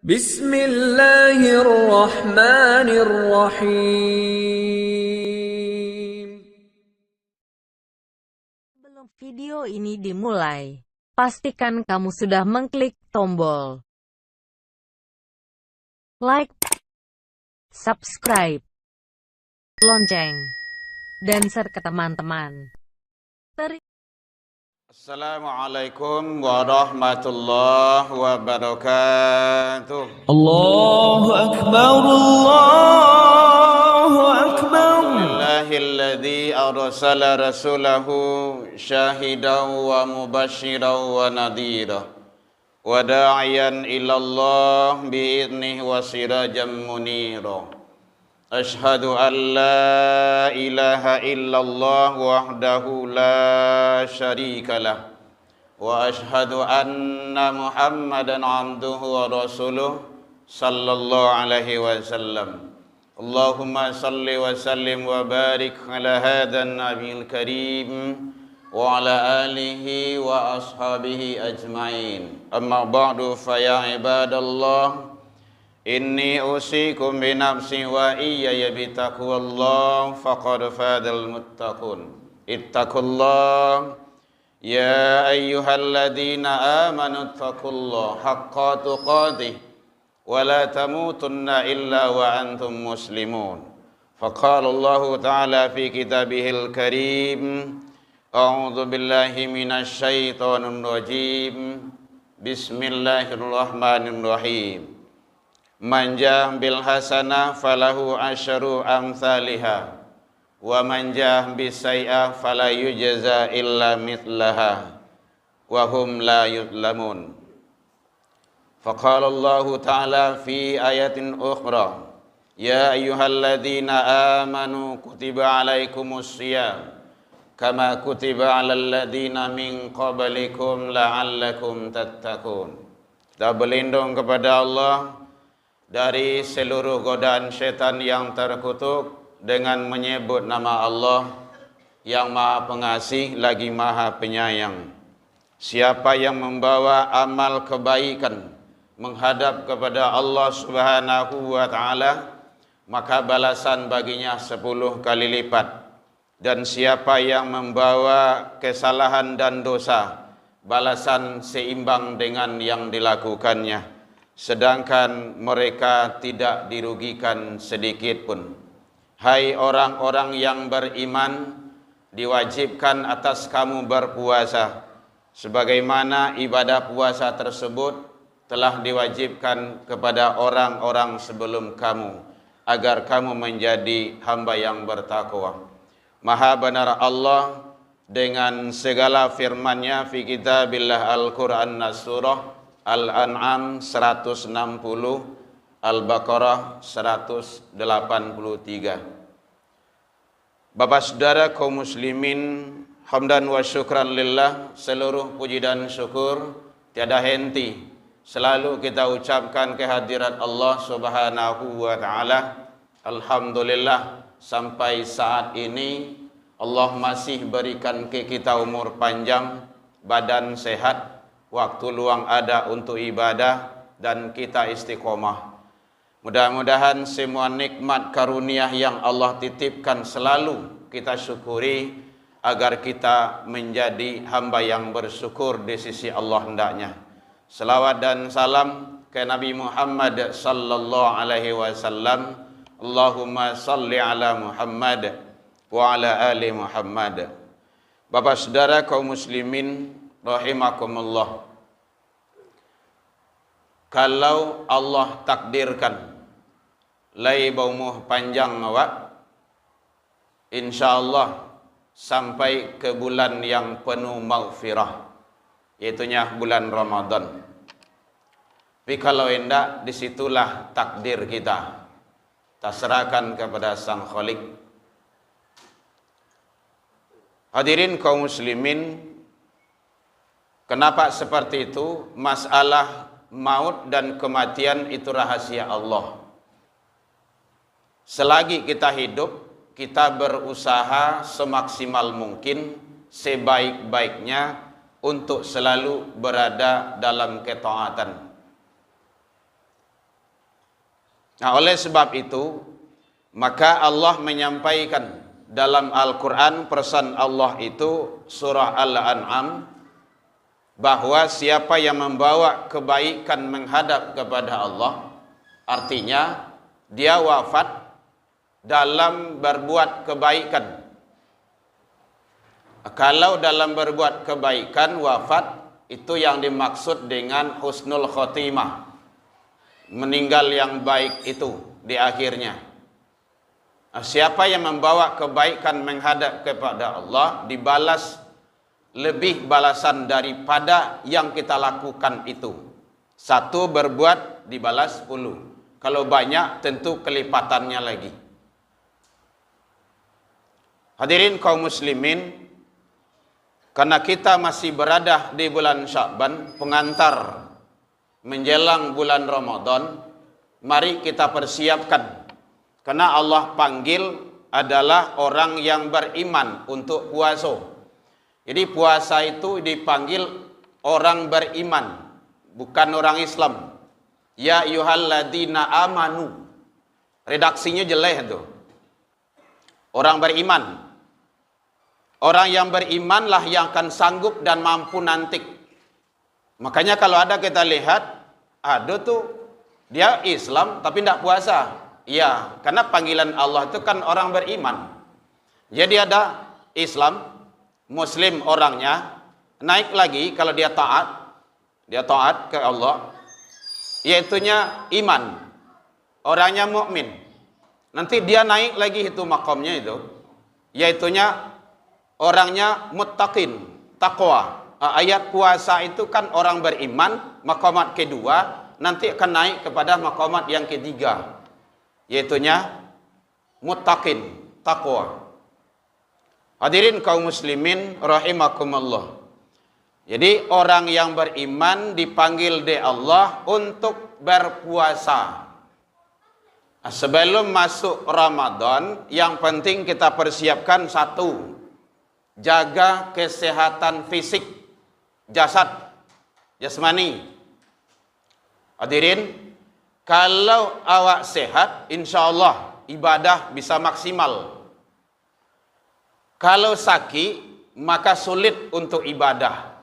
Bismillahirrahmanirrahim. Sebelum video ini dimulai, pastikan kamu sudah mengklik tombol like, subscribe, lonceng, dan share ke teman-teman. Assalamualaikum warahmatullahi wabarakatuh. Allahu Akbar, Allahu Akbar. Alhamdulillahilladzi arsala rasulahu syahidan wa mubasysyiran wa nadhira wa da'iyan ilallah bi'idnihi wa sirajan munira. Ashhadu an la ilaha illallah wahdahu la syarika lah wa ashhadu anna Muhammadan abduhu wa rasuluh sallallahu alaihi wasallam. Allahumma salli wa sallim wa barik ala hadzal nabiyil karim wa ala alihi wa ashabihi ajmain. Amma ba'du fa ya ibadallah, inni usikum bi nafsi wa iyaya bi taqwallah faqad fadal muttaqun. Ittaqullah ya ayyuhalladzina amanu ittaqullaha haqqa tuqatih wa la tamutunna illa wa antum muslimun. Faqala Allah ta'ala fi kitabihil karim, a'udzu billahi minasy syaithanir rajim. Bismillahirrahmanirrahim. Man jaa bil hasanah falahu asyru amsalihha wa man jaa bis sayyi'ah fala yujza illa mithlaha wa hum la yuzlamun. Faqala Allah ta'ala fi ayatin ukhra, ya ayyuhalladzina amanu kutiba alaikumus shiyam kama kutiba alal ladzina min qablikum la'allakum tattaqun. Kita berlindung kepada Allah dari seluruh godaan syaitan yang terkutuk dengan menyebut nama Allah yang Maha Pengasih lagi Maha Penyayang. Siapa yang membawa amal kebaikan menghadap kepada Allah Subhanahu wa taala, maka balasan baginya 10 kali lipat. Dan siapa yang membawa kesalahan dan dosa, balasan seimbang dengan yang dilakukannya, sedangkan mereka tidak dirugikan sedikit pun. Hai orang-orang yang beriman, diwajibkan atas kamu berpuasa, sebagaimana ibadah puasa tersebut telah diwajibkan kepada orang-orang sebelum kamu, agar kamu menjadi hamba yang bertakwa. Maha benar Allah dengan segala firman-Nya fi kitabillah Al-Qur'an surah Al-An'am 160, Al-Baqarah 183. Bapak saudara kaum muslimin, hamdan wa syukran lillah, seluruh puji dan syukur tiada henti selalu kita ucapkan kehadirat Allah Subhanahu wa taala. Alhamdulillah, sampai saat ini Allah masih berikan ke kita umur panjang, badan sehat, waktu luang ada untuk ibadah, dan kita istiqomah. Mudah-mudahan semua nikmat karunia yang Allah titipkan selalu kita syukuri, agar kita menjadi hamba yang bersyukur di sisi Allah hendaknya. Salawat dan salam ke Nabi Muhammad sallallahu alaihi wasallam. Allahumma salli ala Muhammad wa ala ali Muhammad. Bapak saudara kaum muslimin rahimakumullah, kalau Allah takdirkan lai baumuh panjang awak, insyaallah sampai ke bulan yang penuh maghfirah, iaitunya bulan Ramadan. Tapi kalau hendak, disitulah takdir kita serahkan kepada Sang Khalik. Hadirin kaum muslimin, kenapa seperti itu? Masalah maut dan kematian itu rahasia Allah. Selagi kita hidup, kita berusaha semaksimal mungkin, sebaik-baiknya untuk selalu berada dalam ketaatan. Nah, oleh sebab itu, maka Allah menyampaikan dalam Al-Quran, pesan Allah itu surah Al-An'am, bahwa siapa yang membawa kebaikan menghadap kepada Allah, artinya dia wafat dalam berbuat kebaikan. Kalau dalam berbuat kebaikan wafat, itu yang dimaksud dengan husnul khotimah, meninggal yang baik itu di akhirnya. Siapa yang membawa kebaikan menghadap kepada Allah, dibalas lebih balasan daripada yang kita lakukan itu. Satu berbuat dibalas 10. Kalau banyak tentu kelipatannya lagi. Hadirin kaum muslimin, karena kita masih berada di bulan Sya'ban, pengantar menjelang bulan Ramadan, mari kita persiapkan. Karena Allah panggil adalah orang yang beriman untuk puasa. Jadi puasa itu dipanggil orang beriman, bukan orang Islam. Ya ayyuhalladzina amanu. Redaksinya jelek itu. Orang beriman. Orang yang berimanlah yang akan sanggup dan mampu nanti. Makanya kalau ada kita lihat, ada tuh dia Islam tapi tidak puasa. Ya, karena panggilan Allah itu kan orang beriman. Jadi ada Islam, Muslim orangnya, naik lagi kalau dia taat ke Allah, yaitunya iman, orangnya mukmin. Nanti dia naik lagi itu makamnya itu, yaitunya orangnya muttaqin, takwa. Ayat puasa itu kan orang beriman, maqamat kedua, nanti akan naik kepada maqamat yang ketiga, yaitunya muttaqin, takwa. Hadirin kaum muslimin rahimakumullah. Jadi orang yang beriman dipanggil oleh Allah untuk berpuasa. Sebelum masuk Ramadan, yang penting kita persiapkan satu, jaga kesehatan fisik, jasad, jasmani. Hadirin, kalau awak sehat, insya Allah ibadah bisa maksimal. Kalau sakit, maka sulit untuk ibadah.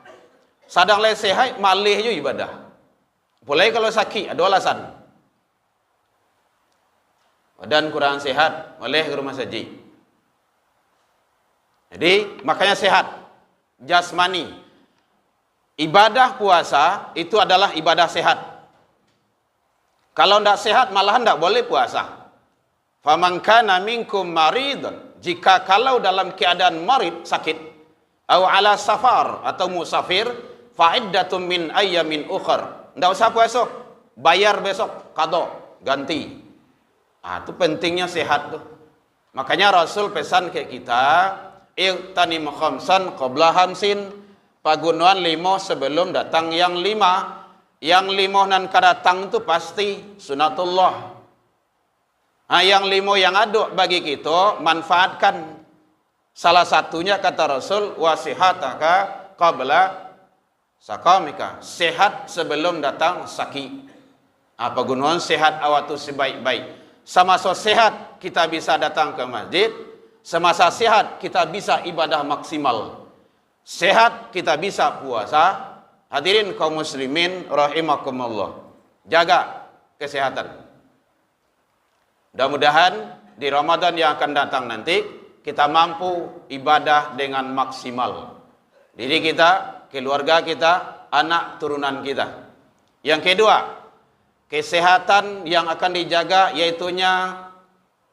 Sadang le sehat, malih je ibadah. Boleh kalau sakit, ada alasan. Badan kurang sehat, boleh ke rumah saji. Jadi makanya sehat jasmani. Ibadah puasa itu adalah ibadah sehat. Kalau tidak sehat malahan tidak boleh puasa. Faman kana minkum maridun, jika kalau dalam keadaan marid sakit, atau ala safar atau musafir, fa'iddatum min ayyamin ukhar. Tidak usah puasa, bayar besok, qada, ganti. Itu pentingnya sehat tuh. Makanya Rasul pesan ke kita, iqtanim khamsan qabla hamsin, pagunuan 5 sebelum datang yang 5. Yang 5 nan kadatang itu pasti sunatullah. Yang 5 yang ada bagi kita manfaatkan. Salah satunya kata Rasul, wasihataka qabla sakamika, sehat sebelum datang sakit. Pagunuan sehat awak tu sebaik-baik. Semasa sehat kita bisa datang ke masjid. Semasa sehat kita bisa ibadah maksimal. Sehat kita bisa puasa. Hadirin kaum muslimin rahimakumullah. Jaga kesehatan. Mudah-mudahan di Ramadan yang akan datang nanti kita mampu ibadah dengan maksimal. Diri kita, keluarga kita, anak turunan kita. Yang kedua, kesehatan yang akan dijaga yaitunya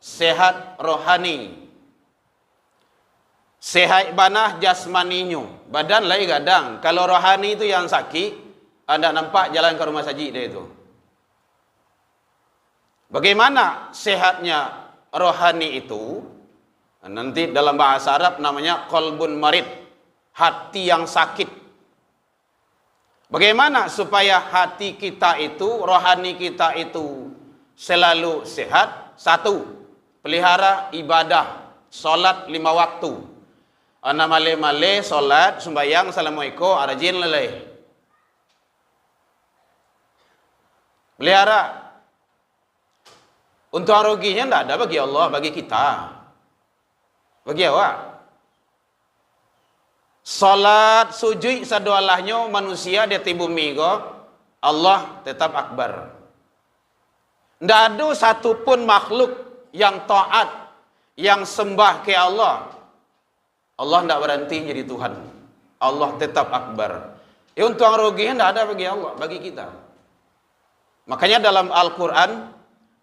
sehat rohani. Sehat banah jasmaninya, badan lagi gadang. Kalau rohani itu yang sakit, Anda nampak jalan ke rumah saji dia itu. Bagaimana sehatnya rohani itu? Nanti dalam bahasa Arab namanya qalbun marid, hati yang sakit. Bagaimana supaya hati kita itu, rohani kita itu selalu sehat? Satu, pelihara ibadah, solat 5 waktu. Ana male-male solat sembahyang assalamualaikum rajin leleh. Pelihara. Untung ruginya tidak ada bagi Allah, bagi kita. Bagi awak. Salat sujud sadualahnya manusia di bumi ko, Allah tetap akbar. Tidak ada satupun makhluk yang taat, yang sembah ke Allah. Allah tidak berhenti jadi Tuhan. Allah tetap akbar. Untung ruginya tidak ada bagi Allah, bagi kita. Makanya dalam Al-Quran,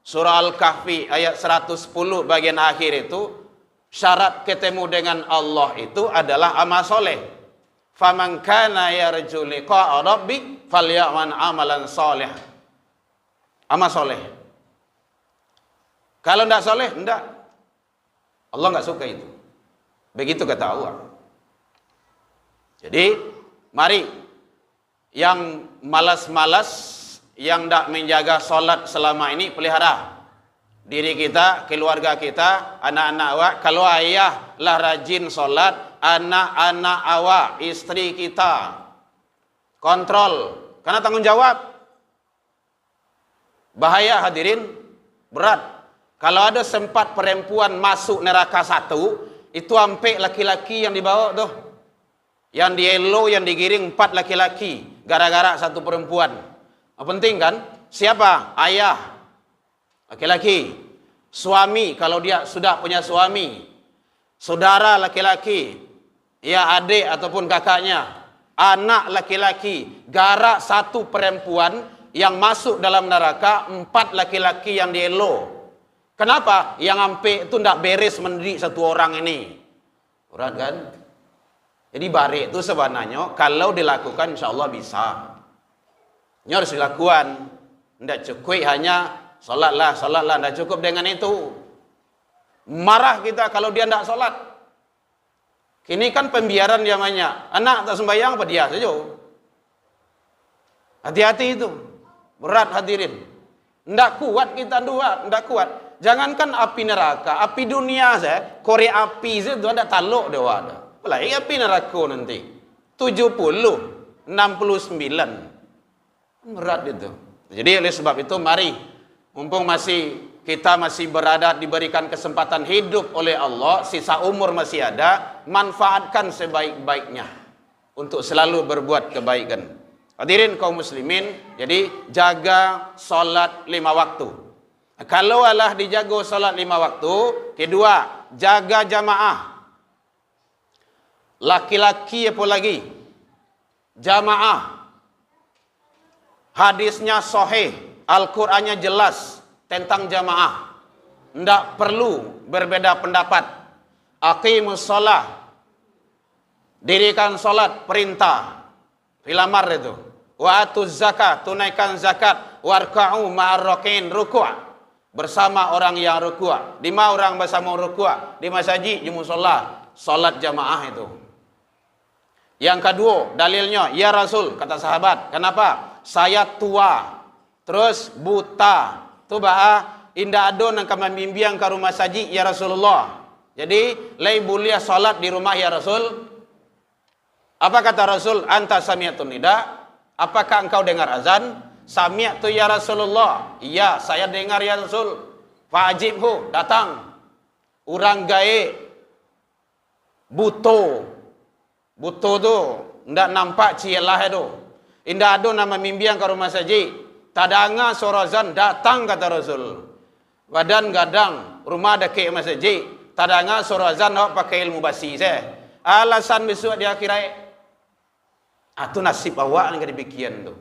surah Al-Kahfi ayat 110 bagian akhir itu, syarat ketemu dengan Allah itu adalah amal soleh. Faman kana yarju liqa'a rabbi falyamal amalan soleh. Amal soleh. Kalau tidak soleh, tidak. Allah nggak suka itu. Begitu kata Allah. Jadi, mari yang malas-malas, yang tidak menjaga solat selama ini, pelihara diri kita, keluarga kita, anak-anak awak. Kalau ayah lah rajin solat, anak-anak awak, istri kita kontrol, karena tanggung jawab. Bahaya hadirin, berat. Kalau ada sempat perempuan masuk neraka satu, itu sampai laki-laki yang dibawa tuh, yang dielo, yang digiring 4 laki-laki, gara-gara satu perempuan. Penting kan? Siapa? Ayah, laki-laki. Suami, kalau dia sudah punya suami. Saudara laki-laki, ya adik ataupun kakaknya. Anak laki-laki, gara satu perempuan yang masuk dalam neraka, 4 laki-laki yang dielo. Kenapa? Yang sampai itu tidak beres mendidik satu orang ini. Berat kan? Jadi barik itu sebenarnya kalau dilakukan insya Allah bisa. Ini harus dilakukan. Tidak cukup hanya solatlah. Tidak cukup dengan itu. Marah kita kalau dia tidak solat. Kini kan pembiaran namanya. Anak tak sembahyang apa dia saja. Hati-hati itu. Berat hadirin. Tidak kuat kita dua. Tidak kuat. Jangankan api neraka, api dunia saya, korek api itu ada taluk dia ada. Apalagi api neraka nanti. 70, 69. Berat itu. Jadi oleh sebab itu mari, mumpung kita masih berada diberikan kesempatan hidup oleh Allah, sisa umur masih ada, manfaatkan sebaik-baiknya untuk selalu berbuat kebaikan. Hadirin kaum muslimin, jadi jaga solat 5 waktu. Kalau Allah dijaga solat 5 waktu, kedua, jaga jamaah. Laki-laki apa lagi? Jamaah. Hadisnya sahih, Al-Qur'annya jelas tentang jamaah. Tidak perlu berbeda pendapat. Aqimus shalah. Dirikan salat, perintah. Filamar itu. Wa atuz zakat, tunaikan zakat. Warka'u ma'ar rakin, ruku'. Bersama orang yang rukuk. Di mana orang bersama rukuk? Di masjid, di musholla. Salat jamaah itu. Yang kedua, dalilnya, ya Rasul, kata sahabat. Kenapa? Saya tua, terus buta. Tu ba'a indah adon yang kami membimbing ke rumah saji, ya Rasulullah. Jadi, lay boleh salat di rumah ya Rasul. Apa kata Rasul? Anta sami'atun nida. Apakah engkau dengar azan? Sami'tu ya Rasulullah. Iya, saya dengar ya Rasul. Fa'ajibhu, datang. Orang gaib, buto. Buto tu, tidak nampak cielah itu. Indah ada nama mimpiang ke rumah saji. Tadanga sorazan, datang kata Rasul. Badan gadang, rumah dekat masjid. Tadanga sorazan, awak pakai ilmu basi saya. Alasan besok di akhirat. Itu nasib awak yang demikian tu.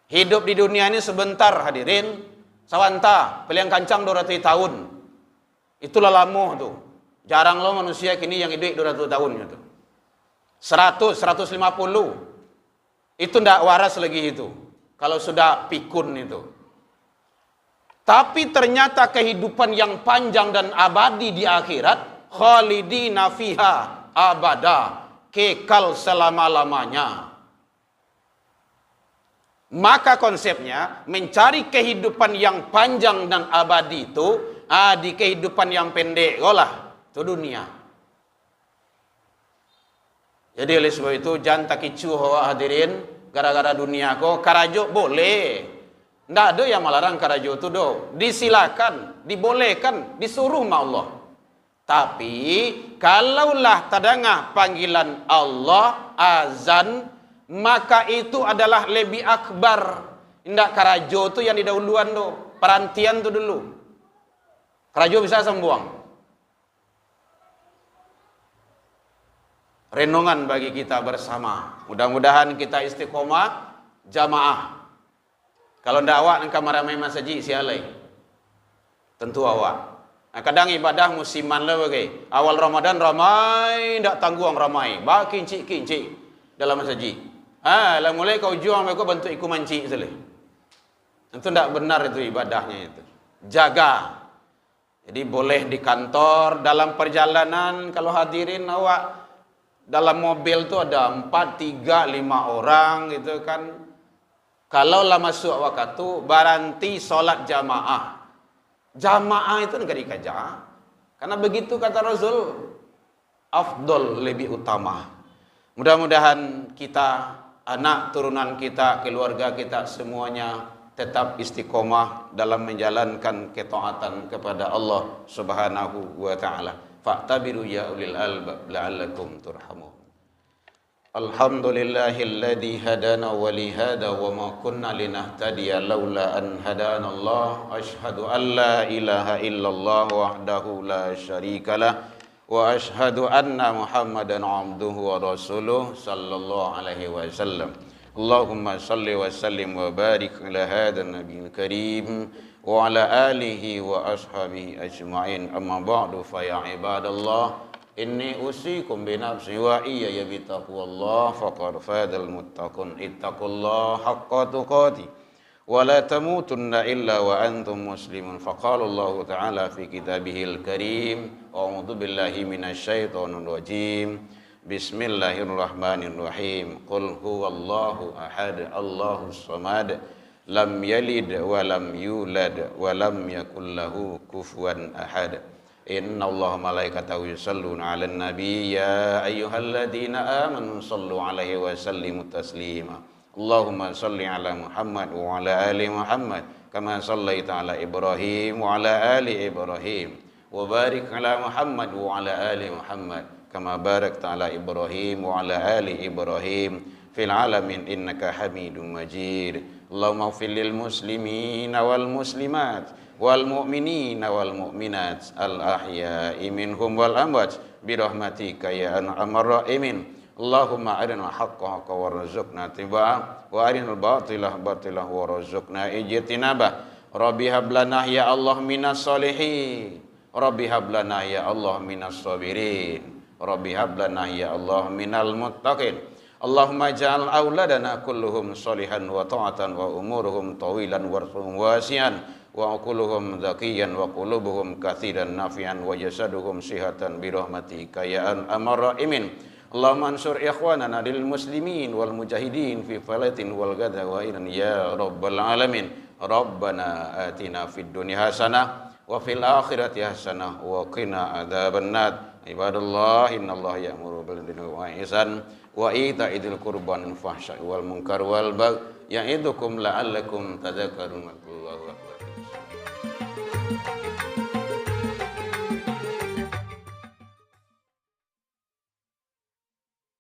Hidup di dunia ini sebentar hadirin. Sawanta, pilihan kancang 200 tahun. Itulah lama tu. Jarang lo manusia kini yang hidup 200 tahun gitu. 100, 150. Itu tidak waras lagi itu. Kalau sudah pikun itu. Tapi ternyata kehidupan yang panjang dan abadi di akhirat, khalidina fiha abada, kekal selama-lamanya. Maka konsepnya mencari kehidupan yang panjang dan abadi itu di kehidupan yang pendek lah, itu dunia. Jadi oleh sebab itu jangan takicu hadirin gara-gara dunia ko karajo boleh. Tidak ada yang melarang karajo itu do. Disilakan, dibolehkan, disuruh sama Allah. Tapi kalaulah tadangah panggilan Allah azan, maka itu adalah lebih akbar. Tidak karajo itu yang didahuluan do. Perantian itu dulu. Karajo bisa sembuang. Renungan bagi kita bersama. Mudah-mudahan kita istiqomah jamaah. Kalau ndak awak nang kamar ramai masjid sialai. Tentu awak. Nah, kadang ibadah musiman lah bagai. Awal Ramadan ramai, ndak tangguang ramai. Ba kincik-kincik dalam masjid. Lah mulai kau juang mereka bentuk iku mancik sekali. Itu ndak benar itu ibadahnya itu. Jaga. Jadi boleh di kantor, dalam perjalanan kalau hadirin awak dalam mobil tu ada 4, 3, 5 orang gitu kan. Kalau lah masuk waktu baranti solat jamaah. Jamaah itu negara dikaja. Karena begitu kata Rasul, afdol lebih utama. Mudah-mudahan kita, anak turunan kita, keluarga kita semuanya tetap istiqomah dalam menjalankan ketaatan kepada Allah Subhanahu wa taala. Fa'tabiru ya ulil albab la'allakum turhamun. Alhamdulillahilladzi hadana wa li hada wa ma kunna linahtadiya laula an hadana Allah. Asyhadu an la ilaha illallah wahdahu la syarikalah wa asyhadu anna Muhammadan abduhu wa rasuluh sallallahu alaihi wasallam. Allahumma salli wa sallim wa barik ala hadan nabiyil karim wa ala alihi wa ashabihi ajma'in. Amma ba'du fa ya ibadallah, inni usikum bi nafsi wa iyaya bi taqwallah faqad fadal muttaqun. Ittaqullaha haqqa tuqatih wa la tamutunna illa wa antum muslimun. Faqala Allah ta'ala fi kitabihil karim, a'udzu billahi minasyaitonir rajim. Bismillahirrahmanirrahim. Qul huwallahu ahad, Allahus samad, lam yalid wa lam yulad wa lam yakul lahu kufuwan ahad. Inna Allah malaikatahu yusalluna 'alan nabi ya ayyuhalladzina amanu sallu 'alaihi wa sallimu taslima. Allahumma salli 'ala Muhammad wa 'ala ali Muhammad kama sallaita 'ala Ibrahim wa 'ala ali Ibrahim wa barik 'ala Muhammad wa 'ala ali Muhammad kama barakta 'ala Ibrahim wa 'ala ali Ibrahim fil 'alamin innaka Hamidum Majid. Allahumma ighfir lil muslimina wal muslimat wal mu'minina wal mu'minat al ahya'i minhum wal amwat bi rahmatika ya arhamar rahimin. Allahumma arina al-haqqa haqqan warzuqna tibaa wa arina al-batila batilah warzuqna ijtinabah. Rabbi hab lana ya Allah minas solihin. Rabbi hab lana ya Allah minas sabirin. Rabbi hab lana ya Allah minal muttaqin. Allahumma ja'al auladana kulluhum salihan wa ta'atan wa umuruhum tawilan warhum wasian wa aquluhum zakiyan wa qulubuhum katsiran nafian wa jasaduhum sihatan bi rahmatika ya arhamar rahimin. Allahumma ansur ikhwanana lil muslimin wal mujahidin fi falatin wal gada wa iran ya rabbal alamin. Rabbana atina fid dunya hasanah wa fil akhirati hasanah wa qina adzabannar. Ibadallah, innallaha ya'muru bil 'adli wal ihsan wa ita'idzil qurba wal fahsya'i wal munkar wal baghi ya'idukum la'allakum tadhakkarun. Allahu akbar.